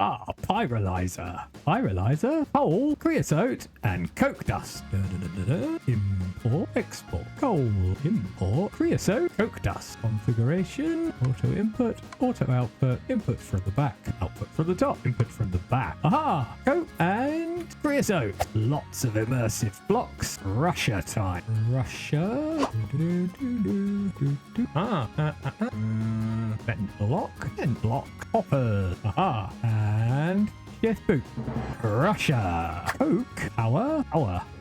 Pyrolyzer. Pyrolyzer, coal, creosote, and coke dust. Import, export, coal, import, creosote, coke dust. Configuration, auto input, auto output, input from the back, output from the top, input from the back. Aha! Coke and creosote. Lots of immersive blocks. Russia time. Russia. Vent block, hopper. Aha! And shift boot. Russia. Coke. Power.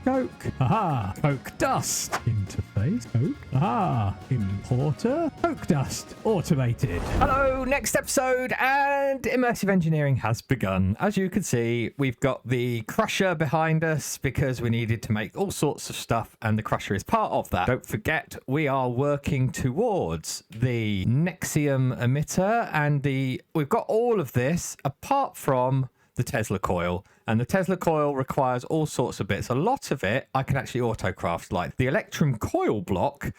Coke. Aha. Coke dust. Interface. Coke. Aha. Importer. Coke dust. Automated. Hello. Next episode, and Immersive Engineering has begun. As you can see, we've got the crusher behind us because we needed to make all sorts of stuff, and the crusher is part of that. Don't forget, we are working towards the Nexium emitter, and we've got all of this apart from the Tesla coil, and the Tesla coil requires all sorts of bits. A lot of it I can actually autocraft, like the electrum coil block,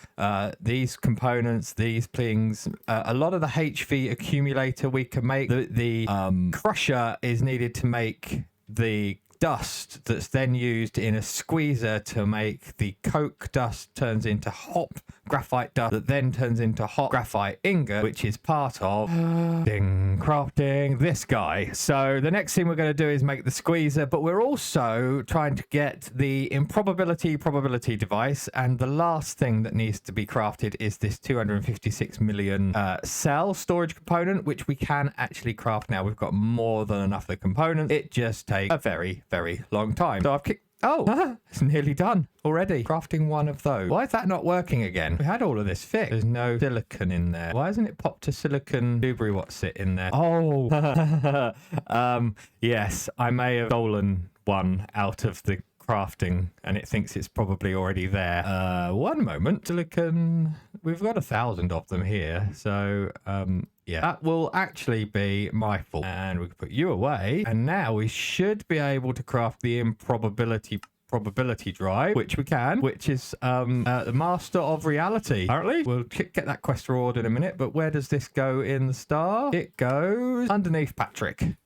these components, these things, a lot of the HV accumulator we can make. The crusher is needed to make the dust that's then used in a squeezer to make the coke dust, turns into HOP graphite dust, that then turns into HOP graphite ingot, which is part of crafting this guy. So the next thing we're going to do is make the squeezer, but we're also trying to get the improbability probability device, and the last thing that needs to be crafted is this 256 million cell storage component, which we can actually craft now. We've got more than enough of the components. It just takes a very long time. So I've kicked... Oh, it's nearly done already. Crafting one of those. Why is that not working again? We had all of this fixed. There's no silicon in there. Why isn't it popped to silicon debris? What's it in there? Oh, yes, I may have stolen one out of the crafting, and it thinks it's probably already there. One moment. Silicon. We've got 1,000 of them here, so yeah, that will actually be my fault. And we can put you away, and now we should be able to craft the improbability probability drive, which we can, which is the master of reality. Apparently, we'll get that quest reward in a minute, but where does this go in the star? It goes underneath Patrick.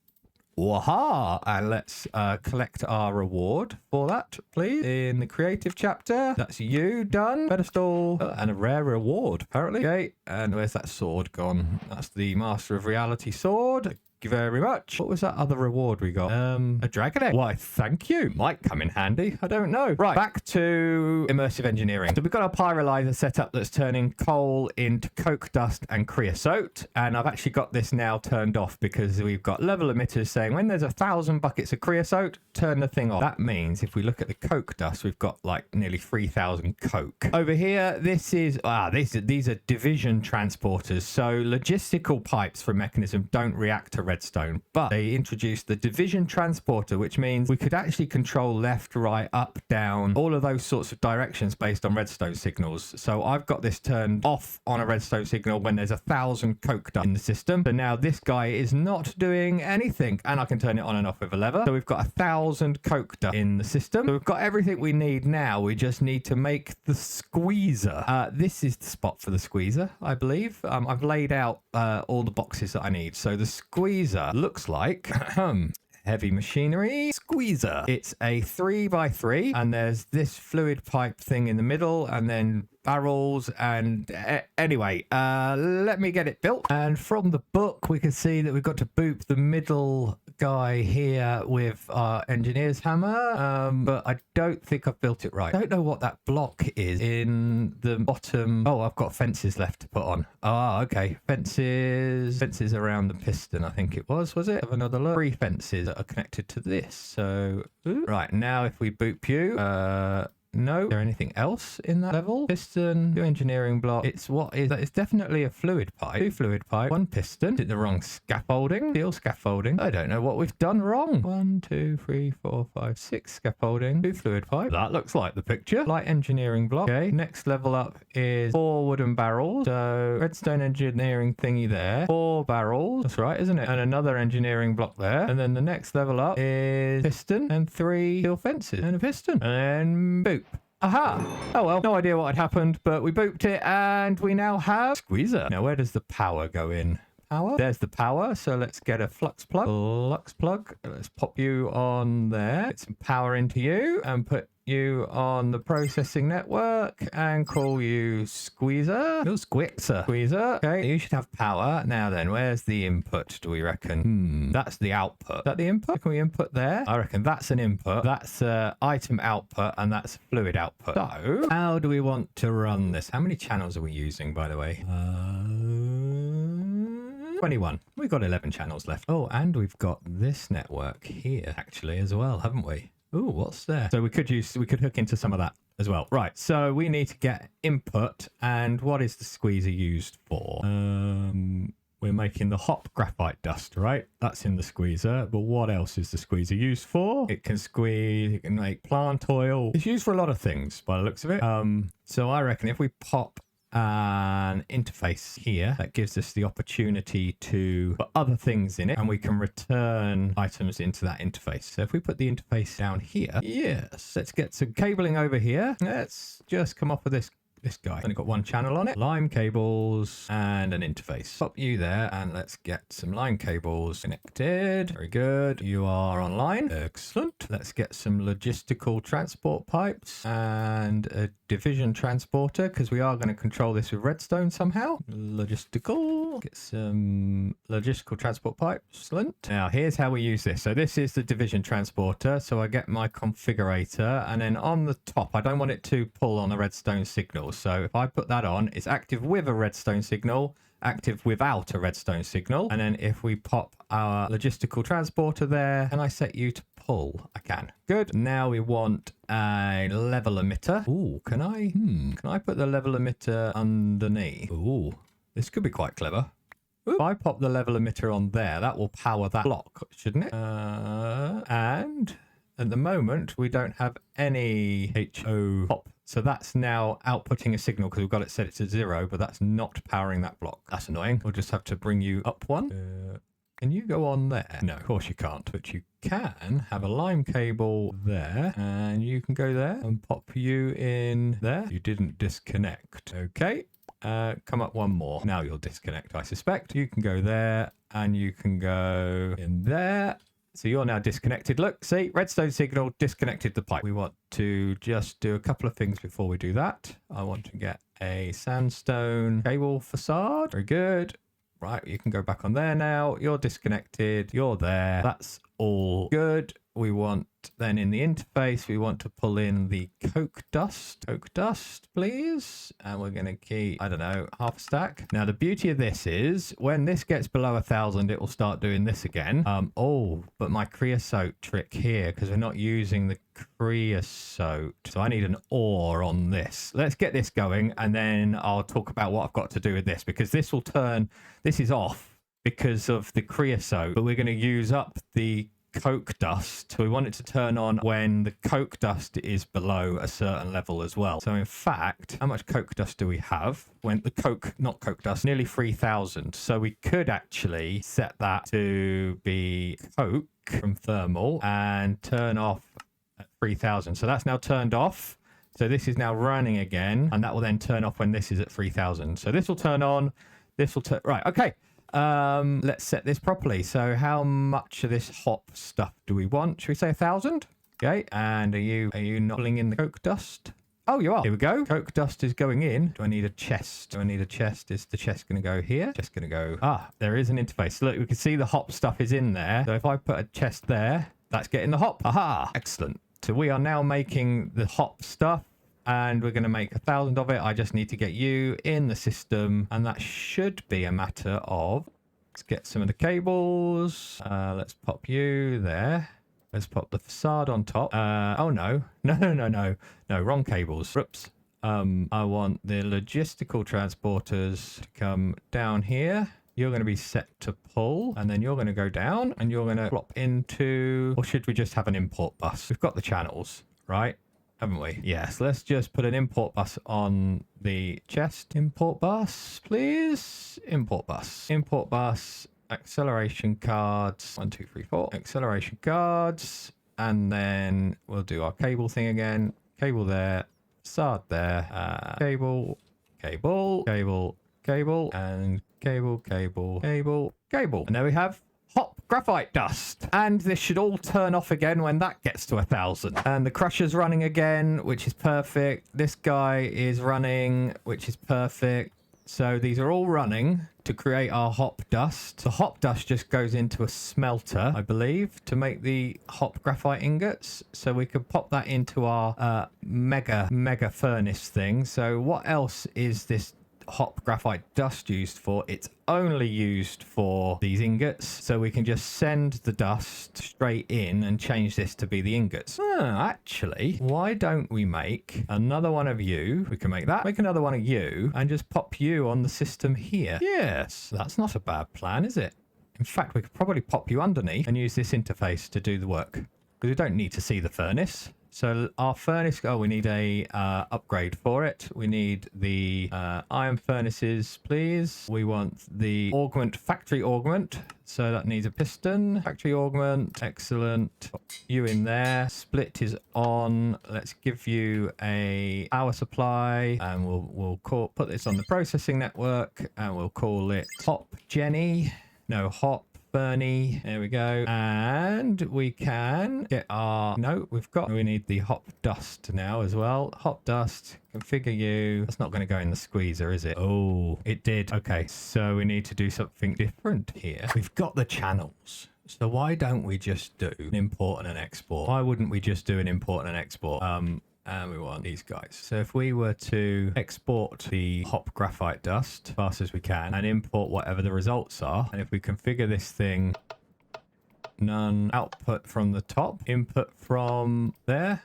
Waha! And let's collect our reward for that, please. In the creative chapter, that's you done. Pedestal and a rare reward, apparently. Okay, and where's that sword gone? That's the Master of Reality sword. Thank you very much. What was that other reward we got? A dragon egg. Why, thank you. Might come in handy. I don't know. Right, back to Immersive Engineering. So we've got our pyrolyzer set up that's turning coal into coke dust and creosote. And I've actually got this now turned off because we've got level emitters saying when there's 1,000 buckets of creosote, turn the thing off. That means if we look at the coke dust, we've got like nearly 3,000 coke. Over here, this is, these are division transporters. So logistical pipes for mechanism don't react to redstone, but they introduced the division transporter, which means we could actually control left, right, up, down, all of those sorts of directions based on redstone signals. So I've got this turned off on a redstone signal when there's 1,000 coke dust in the system. So now this guy is not doing anything, and I can turn it on and off with a lever. So we've got 1,000 coke dust in the system. So we've got everything we need now. We just need to make the squeezer. This is the spot for the squeezer, I believe. I've laid out all the boxes that I need. So the squeezer looks like heavy machinery squeezer. It's a 3x3, and there's this fluid pipe thing in the middle, and then barrels, and anyway, let me get it built. And from the book we can see that we've got to boop the middle guy here with our engineer's hammer, but I don't think I've built it right. I don't know what that block is in the bottom. Oh, I've got fences left to put on. Okay, fences around the piston, I think it was it? Have another look. 3 fences that are connected to this. So right, now if we boop you, no. Is there anything else in that level? Piston, 2 engineering block. It's definitely a fluid pipe. 2 fluid pipe, 1 piston. Is it the wrong scaffolding? Steel scaffolding. I don't know what we've done wrong. 1, 2, 3, 4, 5, 6 scaffolding. 2 fluid pipe. That looks like the picture. Light engineering block. Okay. Next level up is 4 wooden barrels. So redstone engineering thingy there. 4 barrels. That's right, isn't it? And another engineering block there. And then the next level up is piston and 3 steel fences and a piston. And then boop. Aha! Oh well, no idea what had happened, but we booped it, and we now have squeezer. Now, where does the power go in? power. There's the power. So let's get a flux plug. Flux plug. Let's pop you on there. Get some power into you and put you on the processing network and call you Squeezer. Oh, Squixer. Squeezer. Okay, you should have power. Now then, where's the input, do we reckon? That's the output. Is that the input? Can we input there? I reckon that's an input. That's item output and that's fluid output. So, how do we want to run this? How many channels are we using, by the way? 21. We've got 11 channels left. Oh, and we've got this network here actually as well, haven't we? Ooh, what's there? So we could hook into some of that as well. Right, so we need to get input. And what is the squeezer used for? We're making the HOP graphite dust, right? That's in the squeezer. But what else is the squeezer used for? It can squeeze, it can make plant oil. It's used for a lot of things by the looks of it. So I reckon if we pop an interface here, that gives us the opportunity to put other things in it and we can return items into that interface. So if we put the interface down here, yes, let's get some cabling over here. Let's just come off of this guy. Only got one channel on it. Line cables and an interface. Pop you there and let's get some line cables connected. Very good. You are online. Excellent. Let's get some logistical transport pipes and a division transporter because we are going to control this with redstone somehow. Logistical. Get some logistical transport pipes. Excellent. Now here's how we use this. So this is the division transporter. So I get my configurator and then on the top, I don't want it to pull on a redstone signal. So if I put that on, it's active with a redstone signal, active without a redstone signal. And then if we pop our logistical transporter there, can I set you to pull? I can. Good. Now we want a level emitter. Ooh, can I put the level emitter underneath? Ooh, this could be quite clever. If I pop the level emitter on there, that will power that block, shouldn't it? And at the moment, we don't have any HOP. So that's now outputting a signal because we've got it set to 0, but that's not powering that block. That's annoying. We'll just have to bring you up one. Can you go on there? No, of course you can't, but you can have a line cable there and you can go there and pop you in there. You didn't disconnect. Okay. Come up one more. Now you'll disconnect, I suspect. You can go there and you can go in there. So you're now disconnected. Look, see, redstone signal disconnected the pipe. We want to just do a couple of things before we do that. I want to get a sandstone cable facade. Very good. Right, you can go back on there now. You're disconnected. You're there. That's all good. We want then in the interface, we want to pull in the coke dust. Coke dust, please. And we're going to keep, I don't know, half a stack. Now, the beauty of this is when this gets below 1,000, it will start doing this again. Oh, but my creosote trick here, because we're not using the creosote. So I need an ore on this. Let's get this going. And then I'll talk about what I've got to do with this, because this will turn, this is off because of the creosote, but we're going to use up the coke dust. So we want it to turn on when the coke dust is below a certain level as well. So in fact, how much coke dust do we have? When the not coke dust, nearly 3,000. So we could actually set that to be coke from thermal and turn off at 3,000. So that's now turned off. So this is now running again, and that will then turn off when this is at 3,000. So this will turn on, this will turn, right, okay. Let's set this properly. So how much of this HOP stuff do we want? Should we say 1,000? Okay. And are you not pulling in the coke dust? Oh, you are. Here we go. Coke dust is going in. Do I need a chest? Do I need a chest? Is the chest going to go here? Just going to go. Ah, there is an interface. Look, we can see the HOP stuff is in there. So if I put a chest there, that's getting the HOP. Aha. Excellent. So we are now making the HOP stuff. And we're going to make 1,000 of it. I just need to get you in the system. And that should be a matter of, let's get some of the cables. Let's pop you there. Let's pop the facade on top. Oh, no. No, wrong cables. Oops. I want the logistical transporters to come down here. You're going to be set to pull, and then you're going to go down, and you're going to plop into, or should we just have an import bus? We've got the channels, right? Haven't we? Yes, let's just put an import bus on the chest. Import bus, please. Import bus. Import bus. Acceleration cards. 1, 2, 3, 4. Acceleration cards. And then we'll do our cable thing again. Cable there. Facade there. Cable. Cable. Cable. Cable. And cable, cable, cable, cable. And there we have HOP Graphite dust. And this should all turn off again when that gets to 1,000. And the crusher's running again, which is perfect. This guy is running, which is perfect. So these are all running to create our HOP dust. The HOP dust just goes into a smelter, I believe, to make the HOP graphite ingots. So we can pop that into our mega furnace thing. So what else is this HOP graphite dust used for? It's only used for these ingots, so we can just send the dust straight in and change this to be the ingots. Actually, why don't we make another one of you? We can make that, make another one of you, and just pop you on the system here. Yes, that's not a bad plan, is it? In fact, we could probably pop you underneath and use this interface to do the work, because we don't need to see the furnace. So our furnace, oh, we need a upgrade for it. We need the iron furnaces, please. We want the augment, factory augment. So that needs a piston. Factory augment, excellent. Put you in there. Split is on. Let's give you a power supply, and we'll put this on the processing network, and we'll call it Hop Jenny. No, Hop Bernie. There we go. And we can get our... No, we need the HOP dust now as well. HOP dust, configure you. That's not going to go in the squeezer, is it? Oh, it did. Okay, so we need to do something different here. We've got the channels. So why don't we just do an import and an export? Why wouldn't we just do an import and an export? And we want these guys. So if we were to export the HOP graphite dust as fast as we can and import whatever the results are, and if we configure this thing, none output from the top, input from there,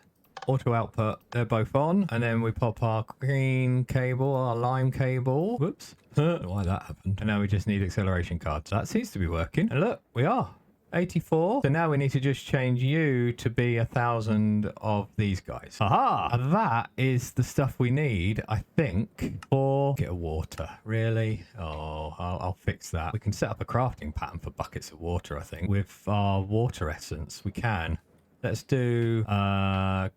auto output, they're both on, and then we pop our green cable, our lime cable. Whoops. I don't know why that happened. And now we just need acceleration cards. That seems to be working. And look, we are. 84. So now we need to just change you to be 1,000 of these guys. Aha! That is the stuff we need, I think, for bucket of water. Really? Oh, I'll fix that. We can set up a crafting pattern for buckets of water, I think. With our water essence, we can. Let's do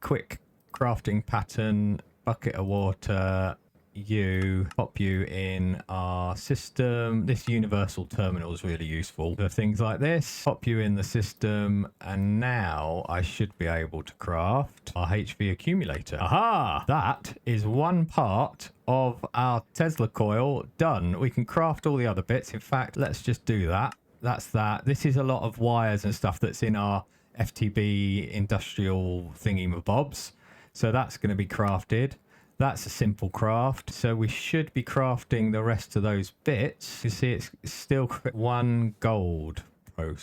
quick crafting pattern, bucket of water. You pop you in our system. This universal terminal is really useful for things like this. Pop you in the system, and now I should be able to craft our HV accumulator. Aha! That is one part of our Tesla coil done. We can craft all the other bits. In fact, let's just do that. That's that. This is a lot of wires and stuff that's in our FTB industrial thingy-mabobs. So that's going to be crafted. That's a simple craft. So we should be crafting the rest of those bits. You see, it's still 1 gold.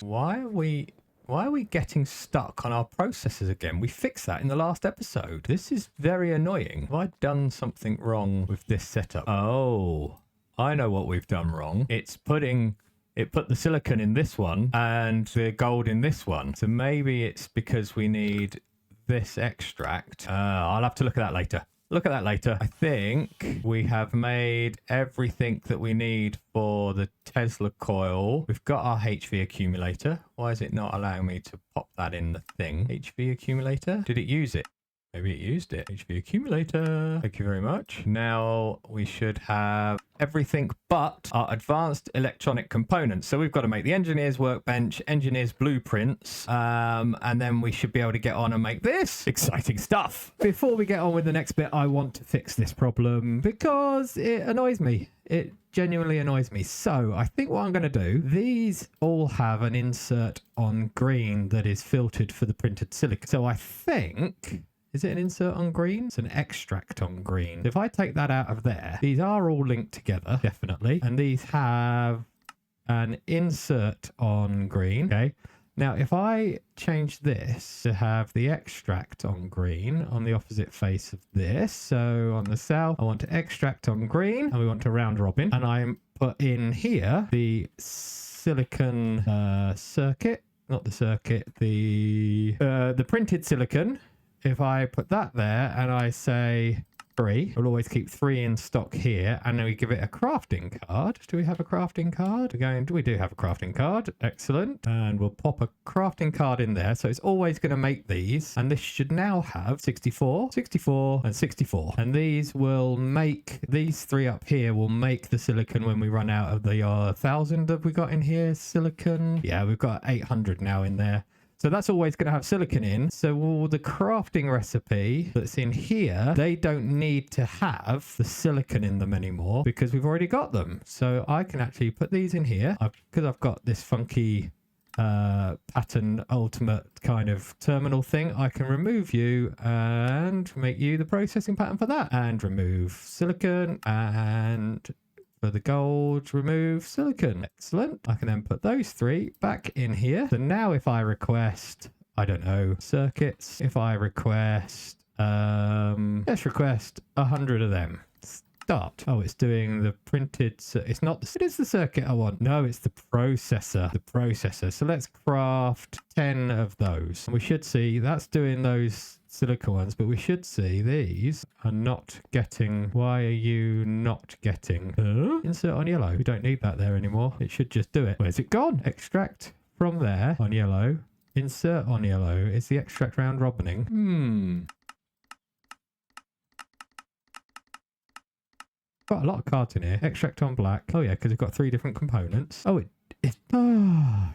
Why are we getting stuck on our processors again? We fixed that in the last episode. This is very annoying. Have I done something wrong with this setup? Oh, I know what we've done wrong. It put the silicon in this one and the gold in this one. So maybe it's because we need this extract. I'll have to look at that later. I think we have made everything that we need for the Tesla coil. We've got our HV accumulator. Why is it not allowing me to pop that in the thing? HV accumulator? Did it use it? Maybe it used it. HV accumulator. Thank you very much. Now we should have everything but our advanced electronic components. So we've got to make the engineer's workbench, engineer's blueprints, and then we should be able to get on and make this exciting stuff. Before we get on with the next bit, I want to fix this problem because it annoys me. It genuinely annoys me. So I think what I'm going to do, these all have an insert on green that is filtered for the printed silicon. So I think... Is it an insert on green? It's an extract on green. If I take that out of there, these are all linked together, definitely. And these have an insert on green. Okay. Now, if I change this to have the extract on green on the opposite face of this. So on the south, I want to extract on green and we want to round robin. And I put in here the silicon circuit, not the circuit, the printed silicon. If I put that there and I say 3. We'll always keep 3 in stock here, and then we give it a crafting card. Do we have a crafting card? We do have a crafting card. Excellent. And we'll pop a crafting card in there. So it's always going to make these, and this should now have 64, 64, and 64. And these will make, these 3 up here will make the silicon when we run out of the 1,000 that we got in here. Silicon. Yeah, we've got 800 now in there. So that's always going to have silicon in. So all the crafting recipe that's in here, they don't need to have the silicon in them anymore because we've already got them. So I can actually put these in here because I've got this funky pattern ultimate kind of terminal thing. I can remove you and make you the processing pattern for that, and remove silicon, and for the gold, remove silicon. Excellent. I can then put those 3 back in here. So now if I request, I don't know, circuits, if I request, let's request 100 of them. Start. Oh, it's doing the printed, it's not, it is the circuit I want. No, it's the processor. So let's craft 10 of those. And we should see that's doing those silicon ones, but we should see these are not getting. Why are you not getting? Insert on yellow. We don't need that there anymore. It should just do it. Where's it gone? Extract from there on yellow. Insert on yellow. Is the extract round robining? Got a lot of cards in here. Extract on black. Oh yeah, because we've got 3 different components. Oh, it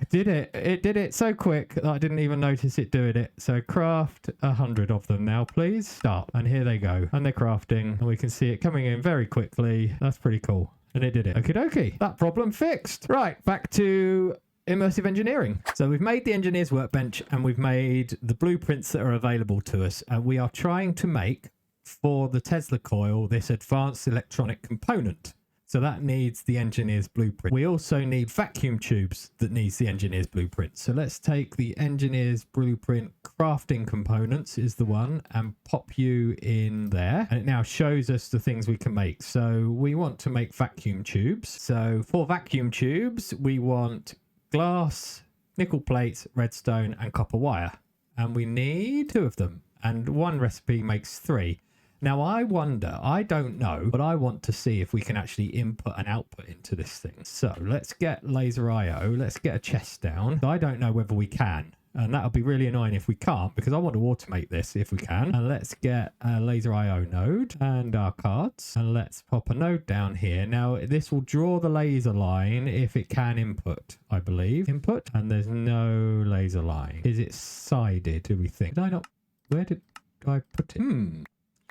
did it. It did it so quick that I didn't even notice it doing it. So craft 100 of them now, please. Start. And here they go. And they're crafting. And we can see it coming in very quickly. That's pretty cool. And it did it. Okie dokie. That problem fixed. Right, back to immersive engineering. So we've made the engineer's workbench and we've made the blueprints that are available to us. And we are trying to make, for the Tesla coil, this advanced electronic component. So that needs the engineer's blueprint. We also need vacuum tubes that needs the engineer's blueprint. So let's take the engineer's blueprint crafting components is the one, and pop you in there. And it now shows us the things we can make. So we want to make vacuum tubes. So for vacuum tubes, we want glass, nickel plates, redstone, and copper wire. And we need 2 of them. And one recipe makes 3. Now, I wonder, I don't know, but I want to see if we can actually input and output into this thing. So let's get laser IO. Let's get a chest down. I don't know whether we can. And that'll be really annoying if we can't, because I want to automate this if we can. And let's get a laser IO node and our cards. And let's pop a node down here. Now, this will draw the laser line if it can input, I believe. Input. And there's no laser line. Is it sided, do we think? Did I not? Where did I put it?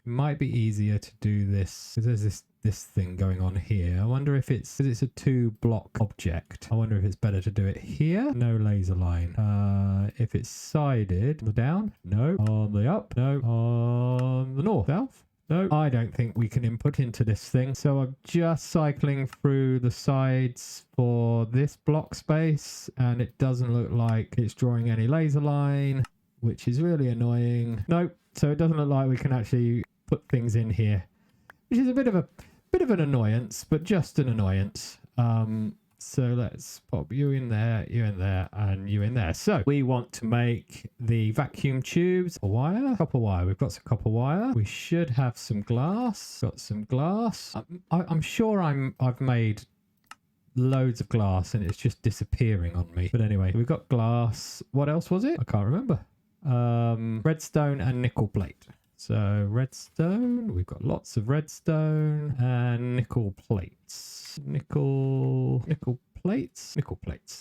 Might be easier to do this because there's this thing going on here. I wonder if it's, because it's a 2-block object, I wonder if it's better to do it here. No laser line. If it's sided, on the down, no. On the up, no. On the north, south, no. I don't think we can input into this thing. So I'm just cycling through the sides for this block space, and it doesn't look like it's drawing any laser line, which is really annoying. Nope. So it doesn't look like we can actually put things in here, which is a bit of an annoyance, but just an annoyance. So let's pop you in there, and you in there. So we want to make the vacuum tubes. Copper wire. We've got some copper wire. We should have some glass. Got some glass. I'm sure I've made loads of glass and it's just disappearing on me. But anyway, we've got glass. What else was it? I can't remember. Redstone and nickel plate. So redstone, we've got lots of redstone and nickel plates. Nickel plates.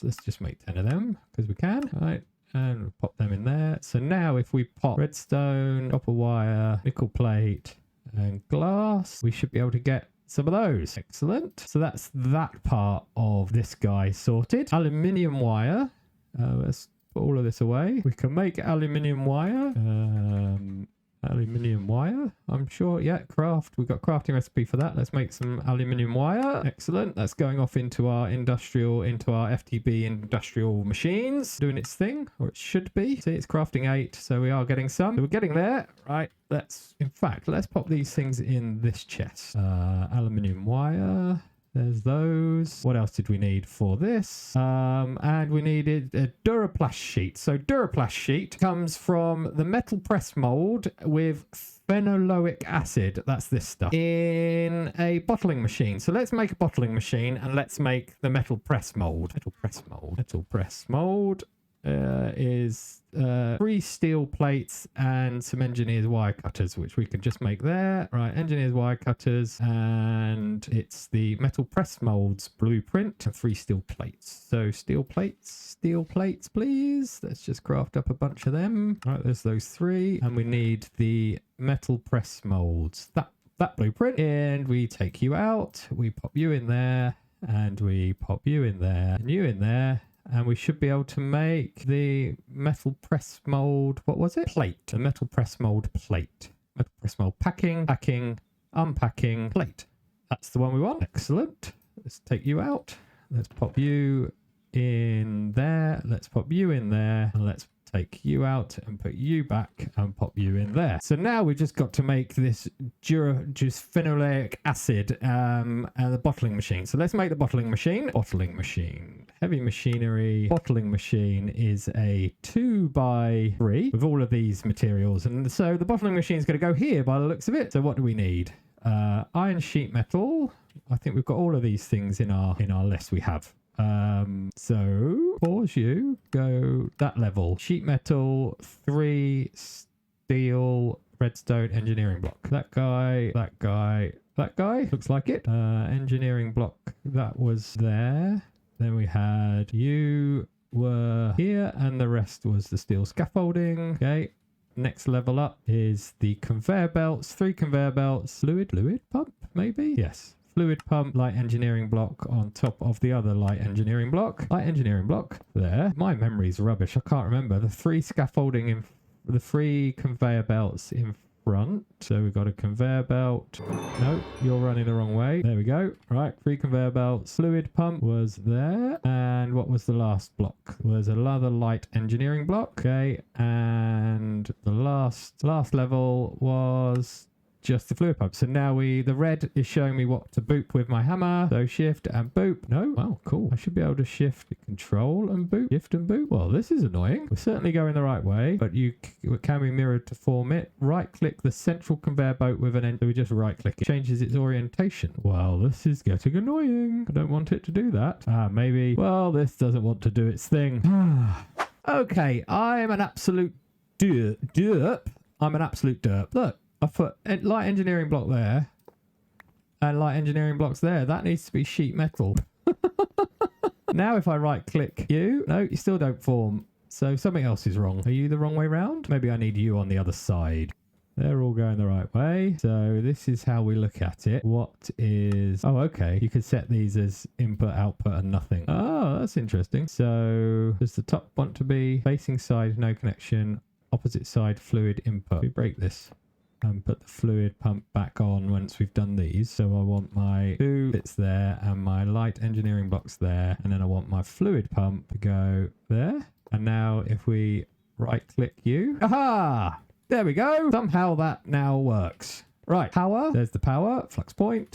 Let's just make 10 of them because we can. All right, and we'll pop them in there. So now if we pop redstone, copper wire, nickel plate, and glass, we should be able to get some of those. Excellent. So that's that part of this guy sorted. Aluminium wire. Let's put all of this away. We can make aluminium wire. Aluminium wire, I'm sure. Yeah, craft. We've got crafting recipe for that. Let's make some aluminium wire. Excellent. That's going off into our FTB industrial machines, doing its thing, or it should be. See, it's crafting 8, so we are getting some. So we're getting there. Right. Let's pop these things in this chest. Aluminium wire. There's those. What else did we need for this? And we needed a Duraplast sheet. So Duraplast sheet comes from the metal press mold with phenolic acid, that's this stuff, in a bottling machine. So let's make a bottling machine and let's make the metal press mold. Metal press mold is 3 steel plates and some engineer's wire cutters, which we could just make there. Right, engineer's wire cutters, and it's the metal press molds blueprint and 3 steel plates. So steel plates, please. Let's just craft up a bunch of them. Right, there's those 3, and we need the metal press molds. That blueprint, and we take you out. We pop you in there, and we pop you in there, and you in there. And we should be able to make the metal press mold, what was it? Plate. A metal press mold plate. Metal press mold packing, unpacking, plate. That's the one we want. Excellent. Let's take you out. Let's pop you in there. Let's pop you in there. And let's take you out and put you back and pop you in there. So now we've just got to make this phenolic acid and the bottling machine. So let's make the bottling machine. Bottling machine. Heavy machinery. Bottling machine is a 2x3 with all of these materials. And so the bottling machine is going to go here by the looks of it. So what do we need? Iron sheet metal. I think we've got all of these things in our list we have. So pause you, go that level. Sheet metal, 3 steel, redstone, engineering block. That guy, looks like it. Engineering block, that was there. Then we had you were here, and the rest was the steel scaffolding. Okay. Next level up is the conveyor belts, 3 conveyor belts, fluid pump, maybe? Yes. Fluid pump, light engineering block on top of the other light engineering block. Light engineering block there. My memory's rubbish. I can't remember. The 3 scaffolding in the 3 conveyor belts in front. So we've got a conveyor belt. No, you're running the wrong way. There we go. Right, 3 conveyor belts. Fluid pump was there. And what was the last block? Was another light engineering block. Okay, and the last level was just the fluid pump. So now the red is showing me what to boop with my hammer. So shift and boop. No? Wow, cool. I should be able to shift, control and boop. Shift and boop. Well, this is annoying. We're certainly going the right way, but can be mirrored to form it. Right click the central conveyor belt with an end. So we just right click it. Changes its orientation. Well, this is getting annoying. I don't want it to do that. Maybe. Well, this doesn't want to do its thing. Okay, I'm an absolute derp. I'm an absolute derp. Look. I put light engineering block there and light engineering blocks there. That needs to be sheet metal. Now if I right click you, no, you still don't form. So something else is wrong. Are you the wrong way round? Maybe I need you on the other side. They're all going the right way. So this is how we look at it. What is... Oh, okay. You could set these as input, output, and nothing. Oh, that's interesting. So does the top want to be facing side, no connection, opposite side, fluid input? We break this and put the fluid pump back on once we've done these. So I want my 2 bits there and my light engineering blocks there. And then I want my fluid pump to go there. And now if we right click you, aha! There we go. Somehow that now works. Right, power. There's the power. Flux point,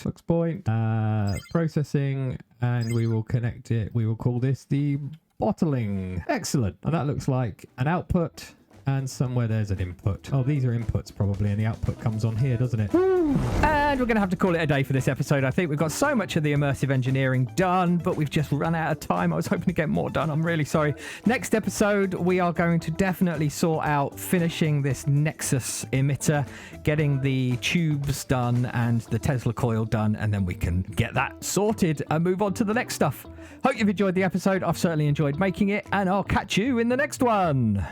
processing, and we will connect it. We will call this the bottling. Excellent. And that looks like an output. And somewhere there's an input. Oh, these are inputs probably, and the output comes on here, doesn't it? And we're going to have to call it a day for this episode. I think we've got so much of the immersive engineering done, but we've just run out of time. I was hoping to get more done. I'm really sorry. Next episode, we are going to definitely sort out finishing this Nexus emitter, getting the tubes done and the Tesla coil done, and then we can get that sorted and move on to the next stuff. Hope you've enjoyed the episode. I've certainly enjoyed making it, and I'll catch you in the next one.